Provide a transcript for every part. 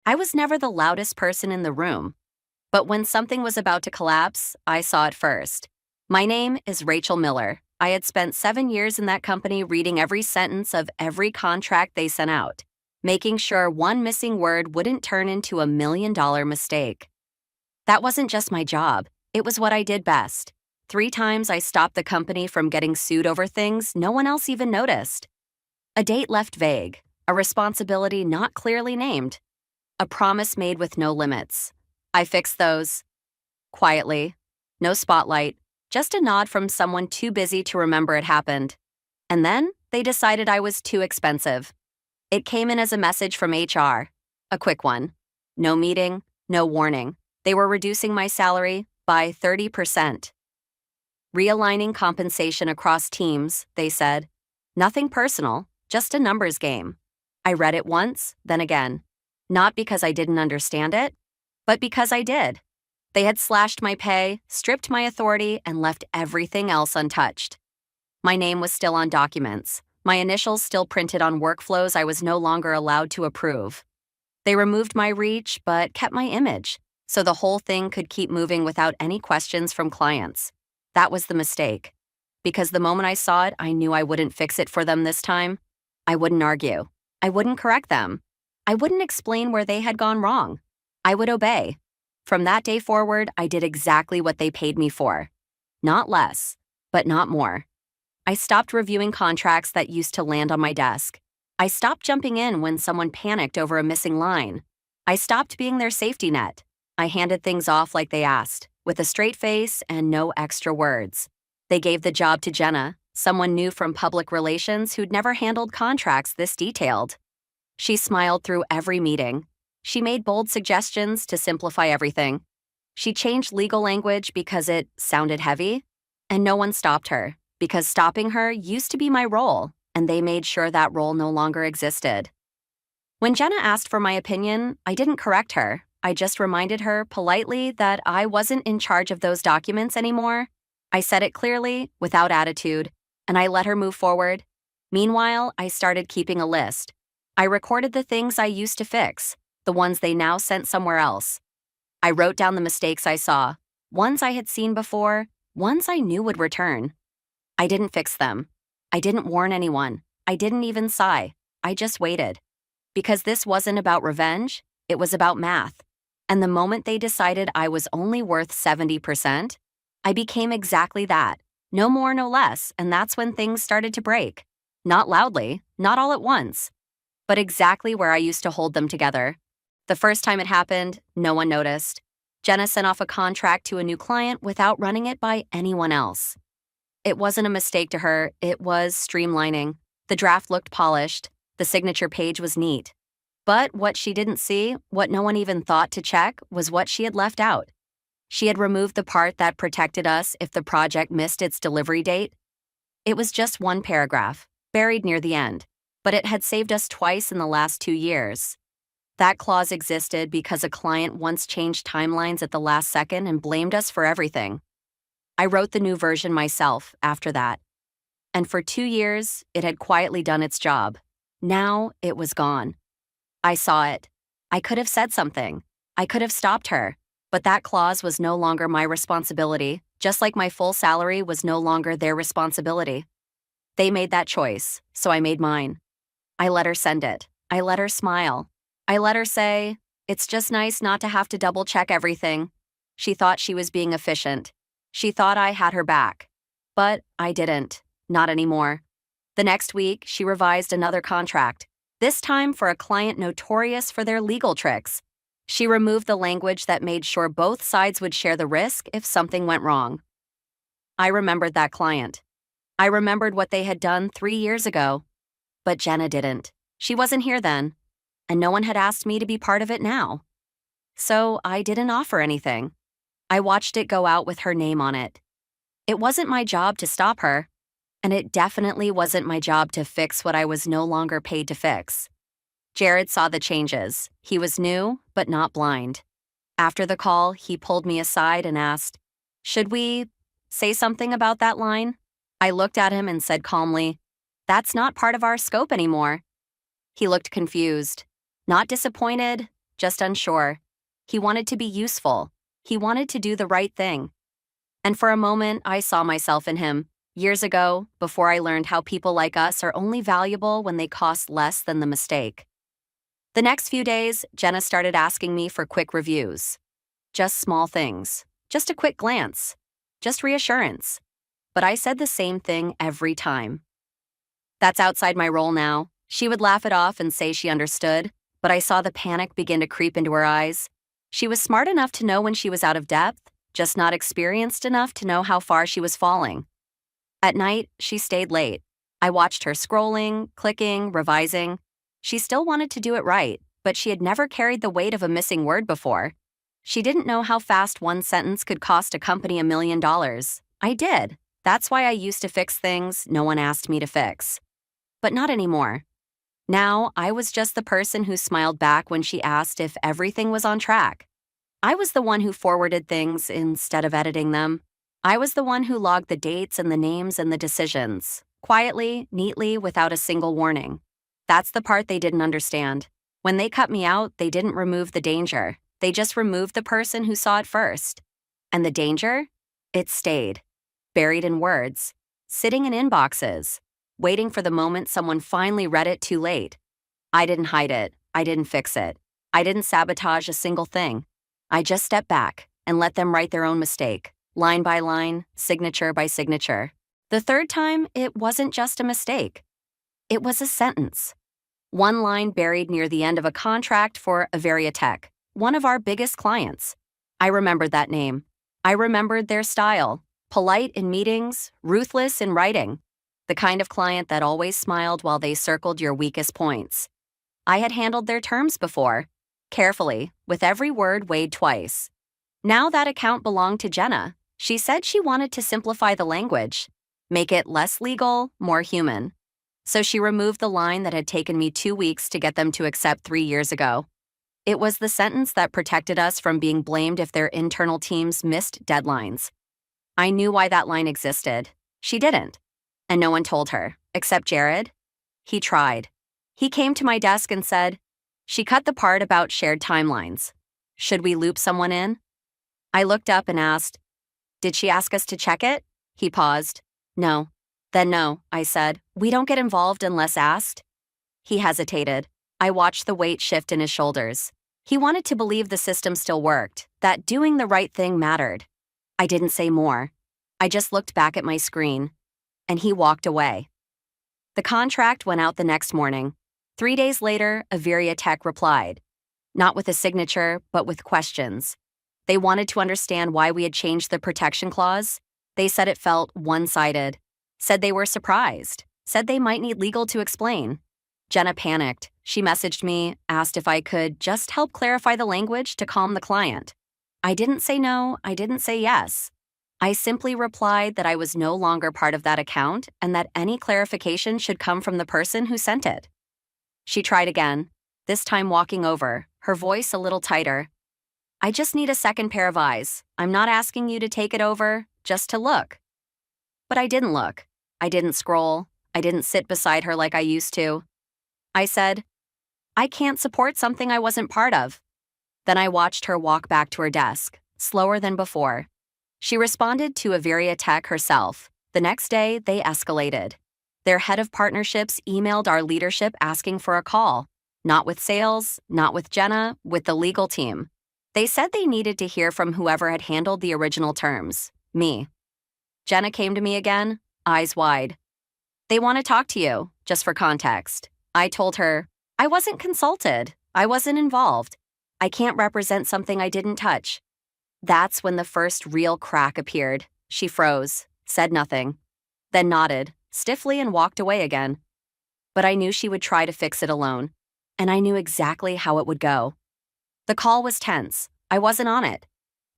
I was never the loudest person in the room, but when something was about to collapse, I saw it first. My name is Rachel Miller. I had spent 7 years in that company reading every sentence of every contract they sent out, making sure one missing word wouldn't turn into $1 million mistake. That wasn't just my job, it was what I did best. 3 times I stopped the company from getting sued over things no one else even noticed. A date left vague, a responsibility not clearly named, a promise made with no limits. I fixed those. Quietly. No spotlight. Just a nod from someone too busy to remember it happened. And then they decided I was too expensive. It came in as a message from HR. A quick one. No meeting, no warning. They were reducing my salary by 30%. Realigning compensation across teams, they said. Nothing personal, just a numbers game. I read it once, then again. Not because I didn't understand it, but because I did. They had slashed my pay, stripped my authority, and left everything else untouched. My name was still on documents, my initials still printed on workflows I was no longer allowed to approve. They removed my reach, but kept my image, so the whole thing could keep moving without any questions from clients. That was the mistake. Because the moment I saw it, I knew I wouldn't fix it for them this time. I wouldn't argue. I wouldn't correct them. I wouldn't explain where they had gone wrong. I would obey. From that day forward, I did exactly what they paid me for. Not less, but not more. I stopped reviewing contracts that used to land on my desk. I stopped jumping in when someone panicked over a missing line. I stopped being their safety net. I handed things off like they asked, with a straight face and no extra words. They gave the job to Jenna, someone new from public relations who'd never handled contracts this detailed. She smiled through every meeting. She made bold suggestions to simplify everything. She changed legal language because it sounded heavy, and no one stopped her, because stopping her used to be my role, and they made sure that role no longer existed. When Jenna asked for my opinion, I didn't correct her. I just reminded her politely that I wasn't in charge of those documents anymore. I said it clearly, without attitude, and I let her move forward. Meanwhile, I started keeping a list. I recorded the things I used to fix, the ones they now sent somewhere else. I wrote down the mistakes I saw, ones I had seen before, ones I knew would return. I didn't fix them. I didn't warn anyone. I didn't even sigh. I just waited. Because this wasn't about revenge, it was about math. And the moment they decided I was only worth 70%, I became exactly that. No more, no less, and that's when things started to break. Not loudly, not all at once, but exactly where I used to hold them together. The first time it happened, no one noticed. Jenna sent off a contract to a new client without running it by anyone else. It wasn't a mistake to her, it was streamlining. The draft looked polished, the signature page was neat. But what she didn't see, what no one even thought to check, was what she had left out. She had removed the part that protected us if the project missed its delivery date. It was just one paragraph, buried near the end, but it had saved us twice in the last 2 years. That clause existed because a client once changed timelines at the last second and blamed us for everything. I wrote the new version myself after that. And for 2 years, it had quietly done its job. Now it was gone. I saw it. I could have said something. I could have stopped her. But that clause was no longer my responsibility, just like my full salary was no longer their responsibility. They made that choice, so I made mine. I let her send it. I let her smile. I let her say, "It's just nice not to have to double-check everything." She thought she was being efficient. She thought I had her back. But I didn't. Not anymore. The next week, she revised another contract, this time for a client notorious for their legal tricks. She removed the language that made sure both sides would share the risk if something went wrong. I remembered that client. I remembered what they had done 3 years ago. But Jenna didn't. She wasn't here then. And no one had asked me to be part of it now. So I didn't offer anything. I watched it go out with her name on it. It wasn't my job to stop her. And it definitely wasn't my job to fix what I was no longer paid to fix. Jared saw the changes. He was new, but not blind. After the call, he pulled me aside and asked, "Should we say something about that line?" I looked at him and said calmly, "That's not part of our scope anymore." He looked confused. Not disappointed, just unsure. He wanted to be useful. He wanted to do the right thing. And for a moment, I saw myself in him. Years ago, before I learned how people like us are only valuable when they cost less than the mistake. The next few days, Jenna started asking me for quick reviews. Just small things. Just a quick glance. Just reassurance. But I said the same thing every time. That's outside my role now. She would laugh it off and say she understood, but I saw the panic begin to creep into her eyes. She was smart enough to know when she was out of depth, just not experienced enough to know how far she was falling. At night, she stayed late. I watched her scrolling, clicking, revising. She still wanted to do it right, but she had never carried the weight of a missing word before. She didn't know how fast one sentence could cost a company $1 million. I did. That's why I used to fix things no one asked me to fix. But not anymore. Now, I was just the person who smiled back when she asked if everything was on track. I was the one who forwarded things instead of editing them. I was the one who logged the dates and the names and the decisions, quietly, neatly, without a single warning. That's the part they didn't understand. When they cut me out, they didn't remove the danger. They just removed the person who saw it first. And the danger? It stayed. Buried in words. Sitting in inboxes. Waiting for the moment someone finally read it too late. I didn't hide it. I didn't fix it. I didn't sabotage a single thing. I just stepped back and let them write their own mistake, line by line, signature by signature. The third time, it wasn't just a mistake. It was a sentence. One line buried near the end of a contract for Tech, one of our biggest clients. I remembered that name. I remembered their style, polite in meetings, ruthless in writing. The kind of client that always smiled while they circled your weakest points. I had handled their terms before, carefully, with every word weighed twice. Now that account belonged to Jenna. She said she wanted to simplify the language, make it less legal, more human. So she removed the line that had taken me 2 weeks to get them to accept 3 years ago. It was the sentence that protected us from being blamed if their internal teams missed deadlines. I knew why that line existed. She didn't. And no one told her, except Jared. He tried. He came to my desk and said, "She cut the part about shared timelines. Should we loop someone in?" I looked up and asked, "Did she ask us to check it?" He paused. "No." "Then no," I said. "We don't get involved unless asked." He hesitated. I watched the weight shift in his shoulders. He wanted to believe the system still worked, that doing the right thing mattered. I didn't say more. I just looked back at my screen. And he walked away. The contract went out the next morning. 3 days later, Tech replied. Not with a signature, but with questions. They wanted to understand why we had changed the protection clause. They said it felt one-sided. Said they were surprised. Said they might need legal to explain. Jenna panicked. She messaged me, asked if I could just help clarify the language to calm the client. I didn't say no, I didn't say yes. I simply replied that I was no longer part of that account and that any clarification should come from the person who sent it. She tried again, this time walking over, her voice a little tighter. "I just need a second pair of eyes. I'm not asking you to take it over, just to look." But I didn't look. I didn't scroll. I didn't sit beside her like I used to. I said, "I can't support something I wasn't part of." Then I watched her walk back to her desk, slower than before. She responded to Tech herself. The next day, they escalated. Their head of partnerships emailed our leadership asking for a call. Not with sales, not with Jenna, with the legal team. They said they needed to hear from whoever had handled the original terms, me. Jenna came to me again, eyes wide. "They want to talk to you," just for context. I told her, "I wasn't consulted. I wasn't involved. I can't represent something I didn't touch." That's when the first real crack appeared. She froze, said nothing, then nodded, stiffly, and walked away again. But I knew she would try to fix it alone, and I knew exactly how it would go. The call was tense. I wasn't on it,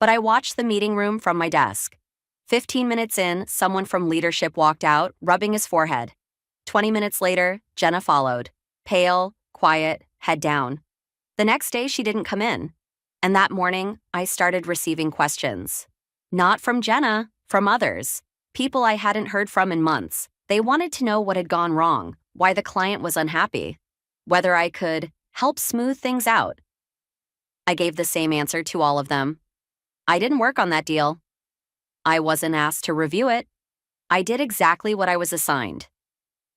but I watched the meeting room from my desk. 15 minutes in, someone from leadership walked out, rubbing his forehead. 20 minutes later, Jenna followed, pale, quiet, head down. The next day, she didn't come in. And that morning, I started receiving questions. Not from Jenna, from others. People I hadn't heard from in months. They wanted to know what had gone wrong, why the client was unhappy, whether I could help smooth things out. I gave the same answer to all of them. I didn't work on that deal. I wasn't asked to review it. I did exactly what I was assigned.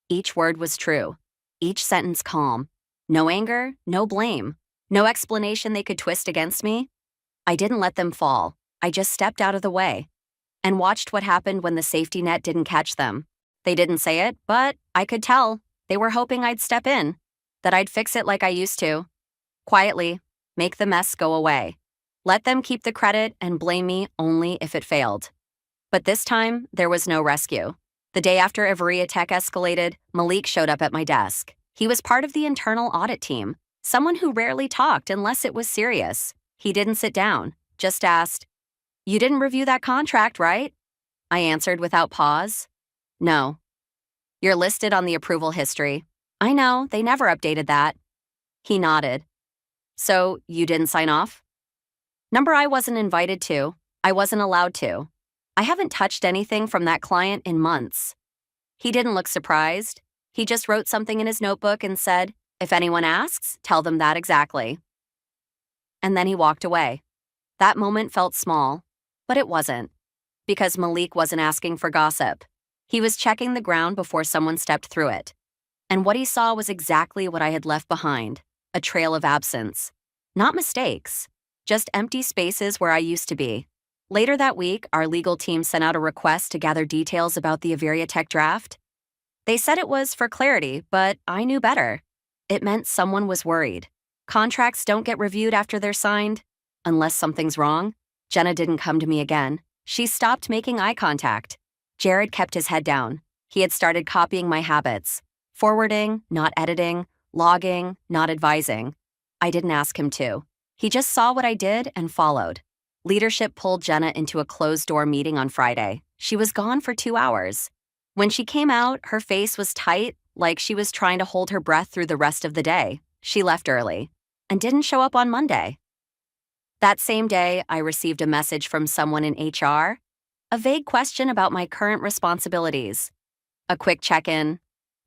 Each word was true. Each sentence calm. No anger, no blame, no explanation they could twist against me. I didn't let them fall. I just stepped out of the way and watched what happened when the safety net didn't catch them. They didn't say it, but I could tell. They were hoping I'd step in, that I'd fix it like I used to. Quietly, make the mess go away. Let them keep the credit and blame me only if it failed. But this time, there was no rescue. The day after Avery attack escalated, Malik showed up at my desk. He was part of the internal audit team, someone who rarely talked unless it was serious. He didn't sit down, just asked, "You didn't review that contract, right?" I answered without pause, "No." "You're listed on the approval history." "I know, they never updated that." He nodded. "So, you didn't sign off?" "Number I wasn't invited to. I wasn't allowed to. I haven't touched anything from that client in months." He didn't look surprised. He just wrote something in his notebook and said, "If anyone asks, tell them that exactly." And then he walked away. That moment felt small, but it wasn't, because Malik wasn't asking for gossip. He was checking the ground before someone stepped through it. And what he saw was exactly what I had left behind, a trail of absence. Not mistakes, just empty spaces where I used to be. Later that week, our legal team sent out a request to gather details about the Averia Tech draft. They said it was for clarity, but I knew better. It meant someone was worried. Contracts don't get reviewed after they're signed, unless something's wrong. Jenna didn't come to me again. She stopped making eye contact. Jared kept his head down. He had started copying my habits. Forwarding, not editing, logging, not advising. I didn't ask him to. He just saw what I did and followed. Leadership pulled Jenna into a closed-door meeting on Friday. She was gone for 2 hours. When she came out, her face was tight, like she was trying to hold her breath through the rest of the day. She left early and didn't show up on Monday. That same day, I received a message from someone in HR, a vague question about my current responsibilities. A quick check-in.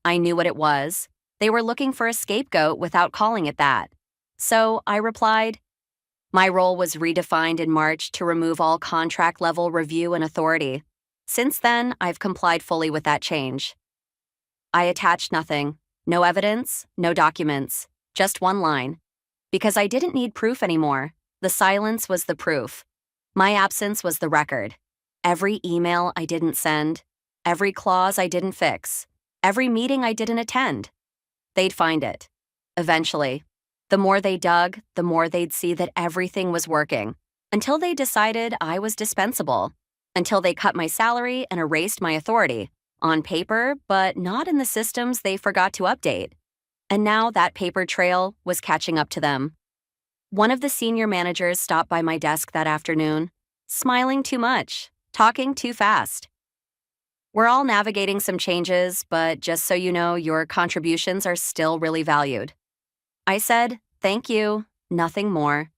I knew what it was. They were looking for a scapegoat without calling it that. So I replied, "My role was redefined in March to remove all contract-level review and authority. Since then, I've complied fully with that change." I attached nothing. No evidence, no documents. Just one line. Because I didn't need proof anymore. The silence was the proof. My absence was the record. Every email I didn't send. Every clause I didn't fix. Every meeting I didn't attend. They'd find it. Eventually. The more they dug, the more they'd see that everything was working. Until they decided I was dispensable. Until they cut my salary and erased my authority. On paper, but not in the systems they forgot to update. And now that paper trail was catching up to them. One of the senior managers stopped by my desk that afternoon, smiling too much, talking too fast. "We're all navigating some changes, but just so you know, your contributions are still really valued." I said, "Thank you, nothing more."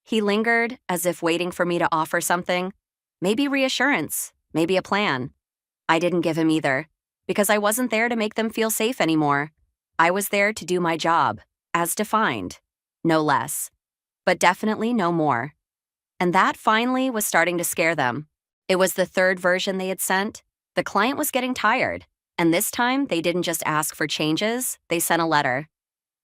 He lingered, as if waiting for me to offer something. Maybe reassurance, maybe a plan. I didn't give him either, because I wasn't there to make them feel safe anymore. I was there to do my job, as defined. No less. But definitely no more. And that finally was starting to scare them. It was the third version they had sent. The client was getting tired. And this time, they didn't just ask for changes, they sent a letter.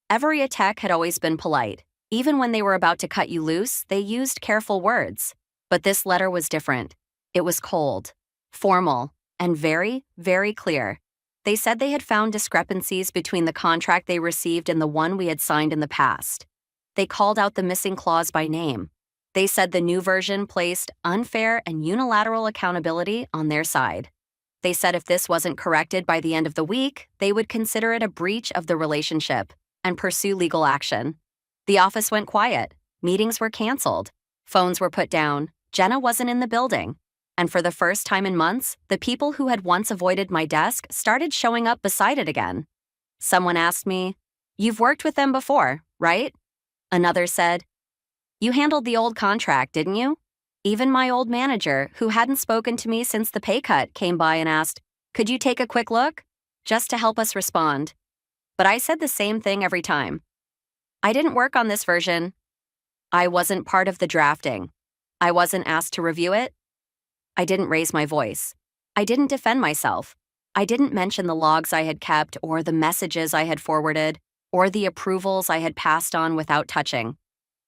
Averia Tech had always been polite. Even when they were about to cut you loose, they used careful words. But this letter was different. It was cold, formal, and very, very clear. They said they had found discrepancies between the contract they received and the one we had signed in the past. They called out the missing clause by name. They said the new version placed unfair and unilateral accountability on their side. They said if this wasn't corrected by the end of the week, they would consider it a breach of the relationship and pursue legal action. The office went quiet. Meetings were canceled. Phones were put down. Jenna wasn't in the building. And for the first time in months, the people who had once avoided my desk started showing up beside it again. Someone asked me, "You've worked with them before, right?" Another said, "You handled the old contract, didn't you?" Even my old manager, who hadn't spoken to me since the pay cut, came by and asked, "Could you take a quick look?" Just to help us respond. But I said the same thing every time. "I didn't work on this version." I wasn't part of the drafting. I wasn't asked to review it. I didn't raise my voice. I didn't defend myself. I didn't mention the logs I had kept or the messages I had forwarded or the approvals I had passed on without touching.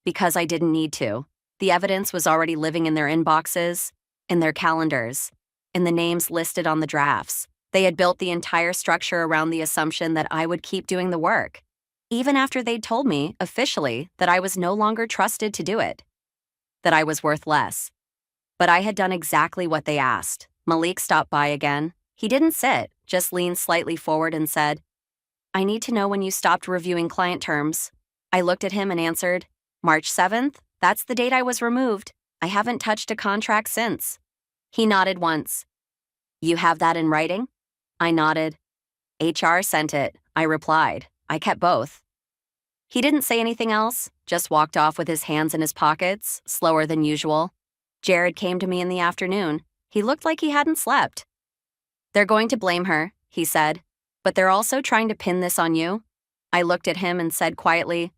Because I didn't need to. The evidence was already living in their inboxes, in their calendars, in the names listed on the drafts. They had built the entire structure around the assumption that I would keep doing the work, even after they'd told me, officially, that I was no longer trusted to do it, that I was worth less. But I had done exactly what they asked. Malik stopped by again. He didn't sit, just leaned slightly forward and said, "I need to know when you stopped reviewing client terms." I looked at him and answered, "March 7th, that's the date I was removed. I haven't touched a contract since." He nodded once. "You have that in writing?" I nodded. "HR sent it," I replied. I kept both. He didn't say anything else, just walked off with his hands in his pockets, slower than usual. Jared came to me in the afternoon. He looked like he hadn't slept. "They're going to blame her," he said, "but they're also trying to pin this on you." I looked at him and said quietly,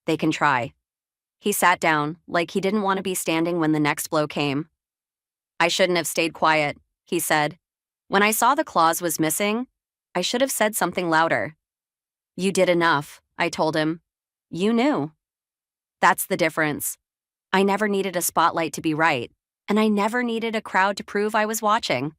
"They can try." He sat down, like he didn't want to be standing when the next blow came. "I shouldn't have stayed quiet," he said. "When I saw the clause was missing, I should have said something louder." "You did enough," I told him. "You knew." That's the difference. I never needed a spotlight to be right, and I never needed a crowd to prove I was watching.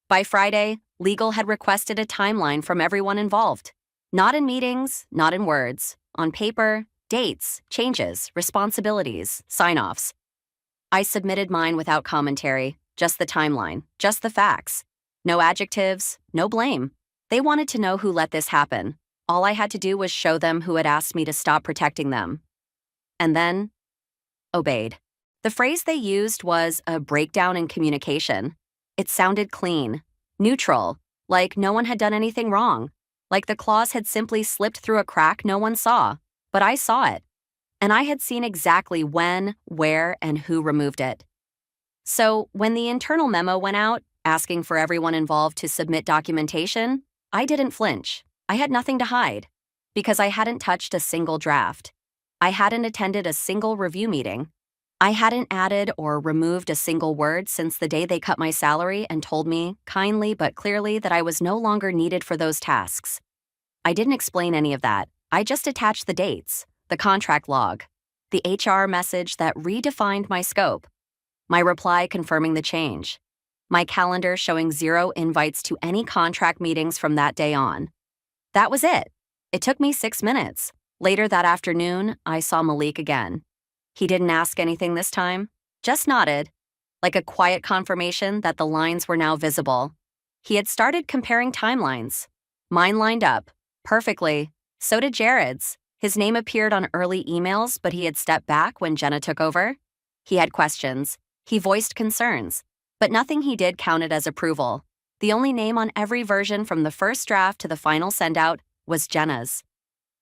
By Friday, legal had requested a timeline from everyone involved. Not in meetings, not in words. On paper, dates, changes, responsibilities, sign-offs. I submitted mine without commentary, just the timeline, just the facts. No adjectives, no blame. They wanted to know who let this happen. All I had to do was show them who had asked me to stop protecting them. And then, obeyed. The phrase they used was a breakdown in communication. It sounded clean, neutral, like no one had done anything wrong, like the clause had simply slipped through a crack no one saw, but I saw it. And I had seen exactly when, where, and who removed it. So when the internal memo went out, asking for everyone involved to submit documentation, I didn't flinch. I had nothing to hide, because I hadn't touched a single draft. I hadn't attended a single review meeting. I hadn't added or removed a single word since the day they cut my salary and told me, kindly but clearly, that I was no longer needed for those tasks. I didn't explain any of that. I just attached the dates, the contract log, the HR message that redefined my scope, my reply confirming the change, my calendar showing 0 invites to any contract meetings from that day on. That was it. It took me 6 minutes. Later that afternoon, I saw Malik again. He didn't ask anything this time, just nodded, like a quiet confirmation that the lines were now visible. He had started comparing timelines. Mine lined up, perfectly. So did Jared's. His name appeared on early emails, but he had stepped back when Jenna took over. He had questions. He voiced concerns. But nothing he did counted as approval. The only name on every version from the first draft to the final send-out was Jenna's.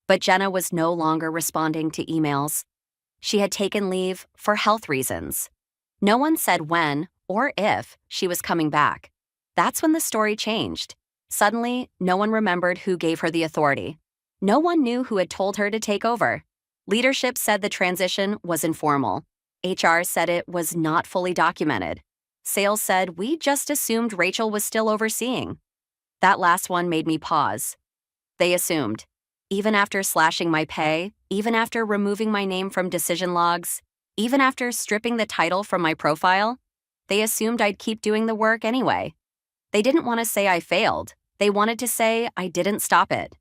But Jenna was no longer responding to emails. She had taken leave for health reasons. No one said when or if she was coming back. That's when the story changed. Suddenly, no one remembered who gave her the authority. No one knew who had told her to take over. Leadership said the transition was informal. HR said it was not fully documented. Sales said we just assumed Rachel was still overseeing. That last one made me pause. They assumed. Even after slashing my pay, even after removing my name from decision logs, even after stripping the title from my profile, they assumed I'd keep doing the work anyway. They didn't want to say I failed. They wanted to say I didn't stop it.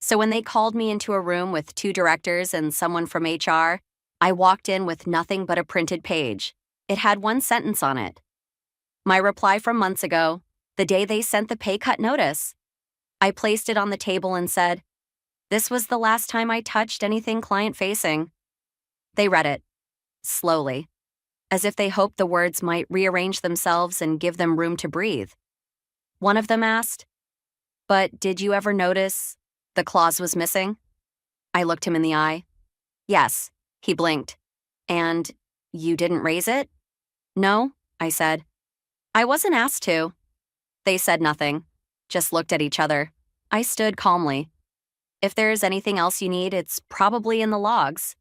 So when they called me into a room with 2 directors and someone from HR, I walked in with nothing but a printed page. It had 1 sentence on it. My reply from months ago, the day they sent the pay cut notice. I placed it on the table and said, "This was the last time I touched anything client-facing." They read it, slowly, as if they hoped the words might rearrange themselves and give them room to breathe. One of them asked, "But did you ever notice the clause was missing?" I looked him in the eye. "Yes," he blinked. "And you didn't raise it?" "No," I said. "I wasn't asked to." They said nothing, just looked at each other. I stood calmly. "If there's anything else you need, it's probably in the logs."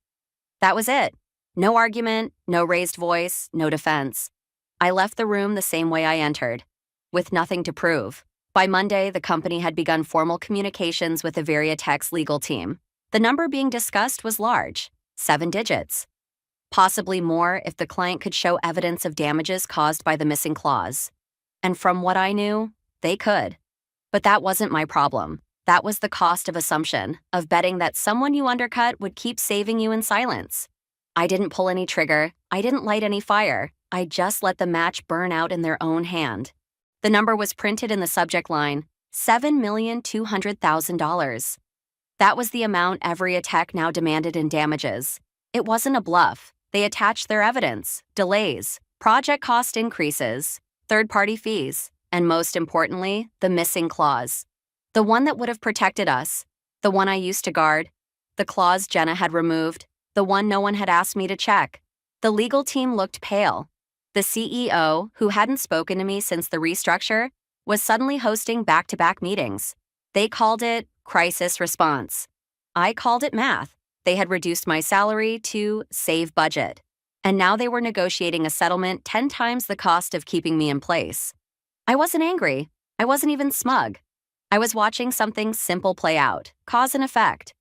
That was it. No argument, no raised voice, no defense. I left the room the same way I entered, with nothing to prove. By Monday, the company had begun formal communications with the Veriatex legal team. The number being discussed was large, 7 digits. Possibly more if the client could show evidence of damages caused by the missing clause. And from what I knew, they could. But that wasn't my problem. That was the cost of assumption, of betting that someone you undercut would keep saving you in silence. I didn't pull any trigger. I didn't light any fire. I just let the match burn out in their own hand. The number was printed in the subject line, $7,200,000. That was the amount Veriatech now demanded in damages. It wasn't a bluff. They attached their evidence, delays, project cost increases, third-party fees, and most importantly, the missing clause. The one that would have protected us, the one I used to guard, the clause Jenna had removed, the one no one had asked me to check. The legal team looked pale. The CEO, who hadn't spoken to me since the restructure, was suddenly hosting back-to-back meetings. They called it crisis response. I called it math. They had reduced my salary to save budget. And now they were negotiating a settlement 10 times the cost of keeping me in place. I wasn't angry. I wasn't even smug. I was watching something simple play out, cause and effect.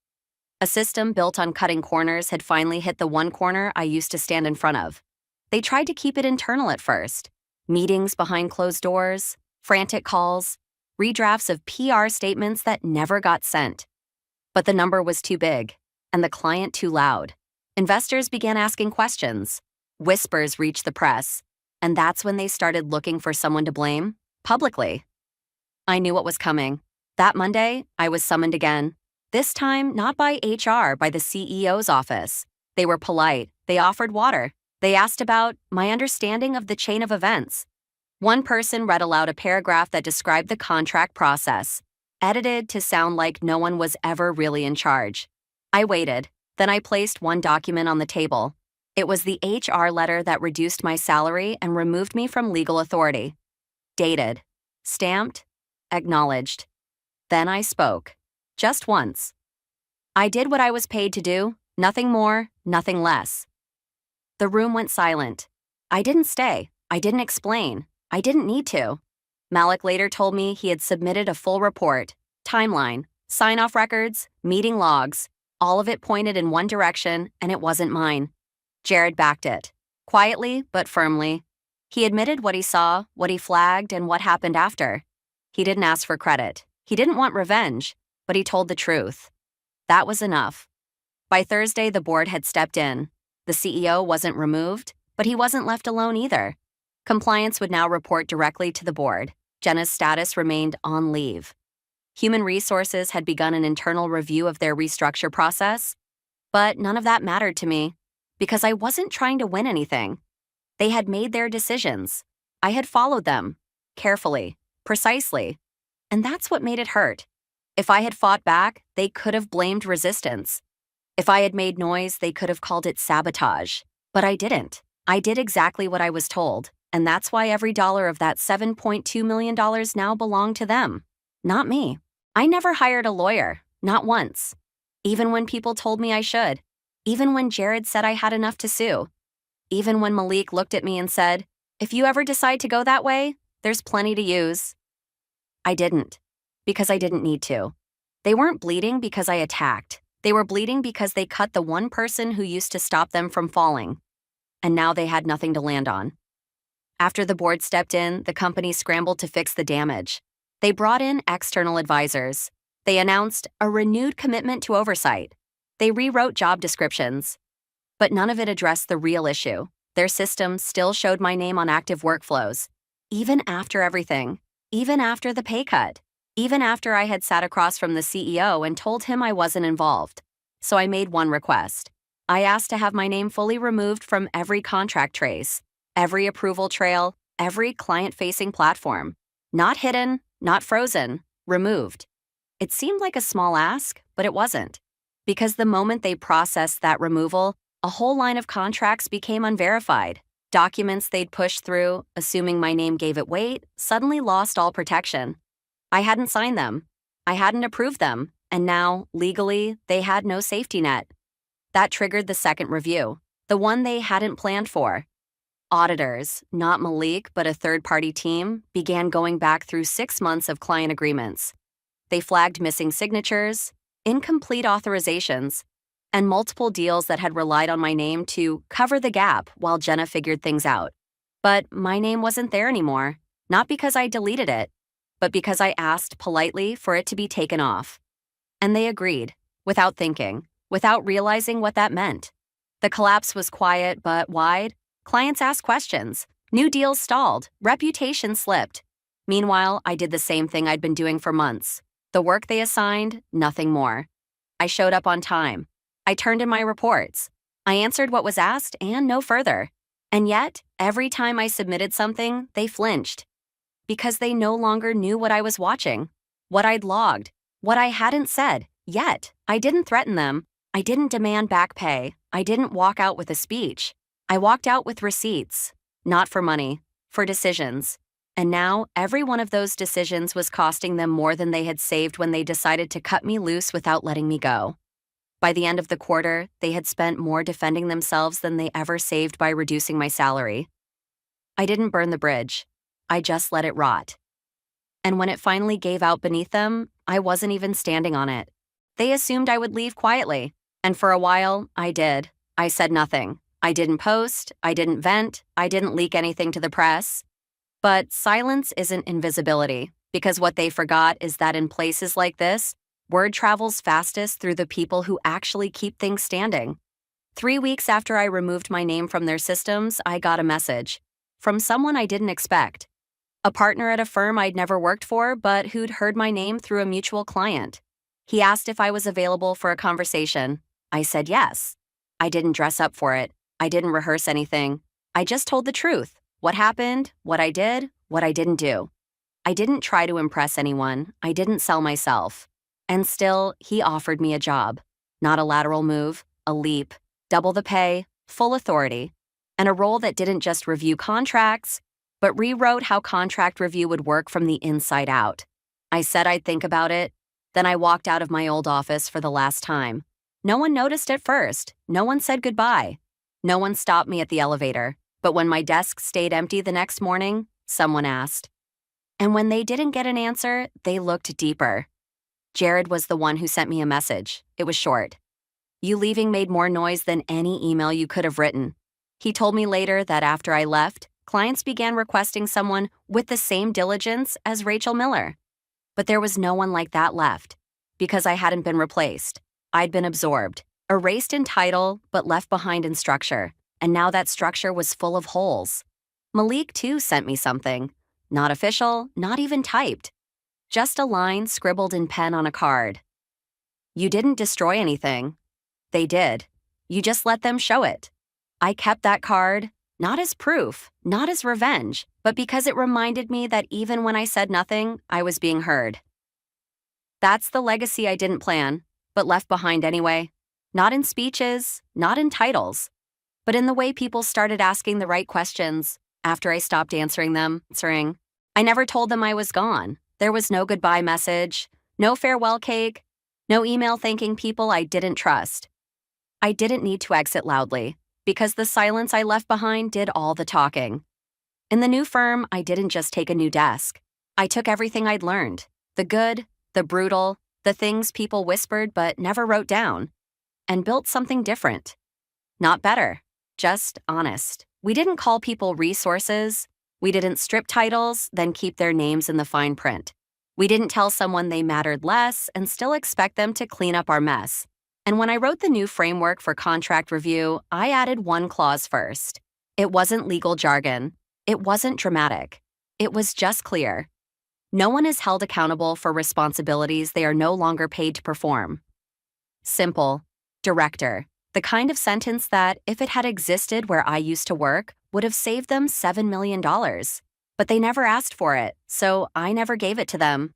A system built on cutting corners had finally hit the one corner I used to stand in front of. They tried to keep it internal at first. Meetings behind closed doors, frantic calls, redrafts of PR statements that never got sent. But the number was too big, and the client too loud. Investors began asking questions. Whispers reached the press, and that's when they started looking for someone to blame, publicly. I knew what was coming. That Monday, I was summoned again. This time, not by HR, by the CEO's office. They were polite. They offered water. They asked about my understanding of the chain of events. One person read aloud a paragraph that described the contract process, edited to sound like no one was ever really in charge. I waited. Then I placed one document on the table. It was the HR letter that reduced my salary and removed me from legal authority. Dated. Stamped. Acknowledged. Then I spoke. Just once. I did what I was paid to do, nothing more, nothing less. The room went silent. I didn't stay. I didn't explain. I didn't need to. Malik later told me he had submitted a full report, timeline, sign-off records, meeting logs. All of it pointed in one direction, and it wasn't mine. Jared backed it. Quietly, but firmly. He admitted what he saw, what he flagged, and what happened after. He didn't ask for credit. He didn't want revenge, but he told the truth. That was enough. By Thursday, the board had stepped in. The CEO wasn't removed, but he wasn't left alone either. Compliance would now report directly to the board. Jenna's status remained on leave. Human Resources had begun an internal review of their restructure process, but none of that mattered to me because I wasn't trying to win anything. They had made their decisions. I had followed them, carefully, precisely, and that's what made it hurt. If I had fought back, they could have blamed resistance. If I had made noise, they could have called it sabotage. But I didn't. I did exactly what I was told, and that's why every dollar of that $7.2 million now belonged to them, not me. I never hired a lawyer, not once. Even when people told me I should. Even when Jared said I had enough to sue. Even when Malik looked at me and said, "If you ever decide to go that way, there's plenty to use." I didn't, because I didn't need to. They weren't bleeding because I attacked. They were bleeding because they cut the one person who used to stop them from falling. And now they had nothing to land on. After the board stepped in, the company scrambled to fix the damage. They brought in external advisors. They announced a renewed commitment to oversight. They rewrote job descriptions. But none of it addressed the real issue. Their system still showed my name on active workflows. Even after everything. Even after the pay cut. Even after I had sat across from the CEO and told him I wasn't involved. So I made one request. I asked to have my name fully removed from every contract trace, every approval trail, every client-facing platform. Not hidden, not frozen, removed. It seemed like a small ask, but it wasn't. Because the moment they processed that removal, a whole line of contracts became unverified. Documents they'd pushed through, assuming my name gave it weight, suddenly lost all protection. I hadn't signed them. I hadn't approved them. And now, legally, they had no safety net. That triggered the second review. the one they hadn't planned for. Auditors, not Malik but a third-party team, began going back through 6 months of client agreements. They flagged missing signatures, incomplete authorizations, and multiple deals that had relied on my name to cover the gap while Jenna figured things out. But my name wasn't there anymore, not because I deleted it, but because I asked politely for it to be taken off. And they agreed, without thinking, without realizing what that meant. The collapse was quiet but wide. Clients asked questions. New deals stalled. Reputation slipped. Meanwhile, I did the same thing I'd been doing for months. The work they assigned, nothing more. I showed up on time. I turned in my reports. I answered what was asked and no further. And yet, every time I submitted something, they flinched. Because they no longer knew what I was watching, what I'd logged, what I hadn't said. Yet, I didn't threaten them. I didn't demand back pay. I didn't walk out with a speech. I walked out with receipts. Not for money, for decisions. And now, every one of those decisions was costing them more than they had saved when they decided to cut me loose without letting me go. By the end of the quarter, they had spent more defending themselves than they ever saved by reducing my salary. I didn't burn the bridge. I just let it rot. And when it finally gave out beneath them, I wasn't even standing on it. They assumed I would leave quietly. And for a while, I did. I said nothing. I didn't post. I didn't vent. I didn't leak anything to the press. But silence isn't invisibility, because what they forgot is that in places like this, word travels fastest through the people who actually keep things standing. 3 weeks after I removed my name from their systems, I got a message from someone I didn't expect. A partner at a firm I'd never worked for, but who'd heard my name through a mutual client. He asked if I was available for a conversation. I said yes. I didn't dress up for it. I didn't rehearse anything. I just told the truth. What happened, what I did, what I didn't do. I didn't try to impress anyone. I didn't sell myself. And still, he offered me a job. Not a lateral move, a leap, double the pay, full authority, and a role that didn't just review contracts, but rewrote how contract review would work from the inside out. I said I'd think about it. Then I walked out of my old office for the last time. No one noticed at first. No one said goodbye. No one stopped me at the elevator. But when my desk stayed empty the next morning, someone asked. And when they didn't get an answer, they looked deeper. Jared was the one who sent me a message. It was short. You leaving made more noise than any email you could have written. He told me later that after I left, clients began requesting someone with the same diligence as Rachel Miller. But there was no one like that left, because I hadn't been replaced. I'd been absorbed, erased in title, but left behind in structure. And now that structure was full of holes. Malik, too, sent me something. Not official, not even typed. Just a line scribbled in pen on a card. You didn't destroy anything. They did. You just let them show it. I kept that card, not as proof, not as revenge, but because it reminded me that even when I said nothing, I was being heard. That's the legacy I didn't plan, but left behind anyway. Not in speeches, not in titles, but in the way people started asking the right questions after I stopped answering them. I never told them I was gone. There was no goodbye message, no farewell cake, no email thanking people I didn't trust. I didn't need to exit loudly, because the silence I left behind did all the talking. In the new firm, I didn't just take a new desk. I took everything I'd learned, the good, the brutal, the things people whispered but never wrote down, and built something different. Not better, just honest. We didn't call people resources. We didn't strip titles, then keep their names in the fine print. We didn't tell someone they mattered less and still expect them to clean up our mess. And when I wrote the new framework for contract review, I added one clause first. It wasn't legal jargon. It wasn't dramatic. It was just clear. No one is held accountable for responsibilities they are no longer paid to perform. Simple. Director. The kind of sentence that, if it had existed where I used to work, would have saved them $7 million. But they never asked for it, so I never gave it to them.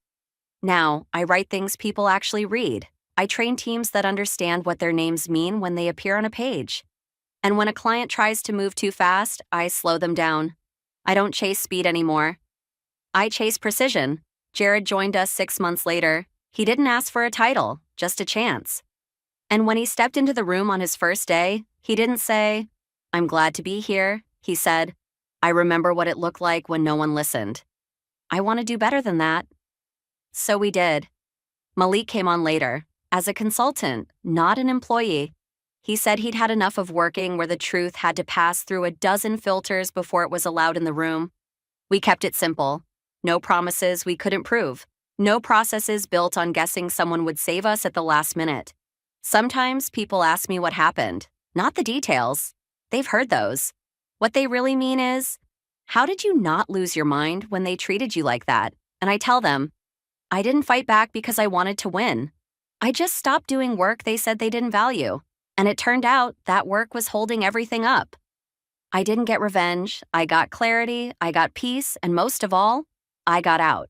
Now, I write things people actually read. I train teams that understand what their names mean when they appear on a page. And when a client tries to move too fast, I slow them down. I don't chase speed anymore. I chase precision. Jared joined us 6 months later. He didn't ask for a title, just a chance. And when he stepped into the room on his first day, he didn't say, I'm glad to be here, he said. I remember what it looked like when no one listened. I want to do better than that. So we did. Malik came on later, as a consultant, not an employee. He said he'd had enough of working where the truth had to pass through a dozen filters before it was allowed in the room. We kept it simple. No promises we couldn't prove. No processes built on guessing someone would save us at the last minute. Sometimes people ask me what happened, not the details. They've heard those. What they really mean is, how did you not lose your mind when they treated you like that? And I tell them, I didn't fight back because I wanted to win. I just stopped doing work they said they didn't value. And it turned out that work was holding everything up. I didn't get revenge, I got clarity, I got peace, and most of all, I got out.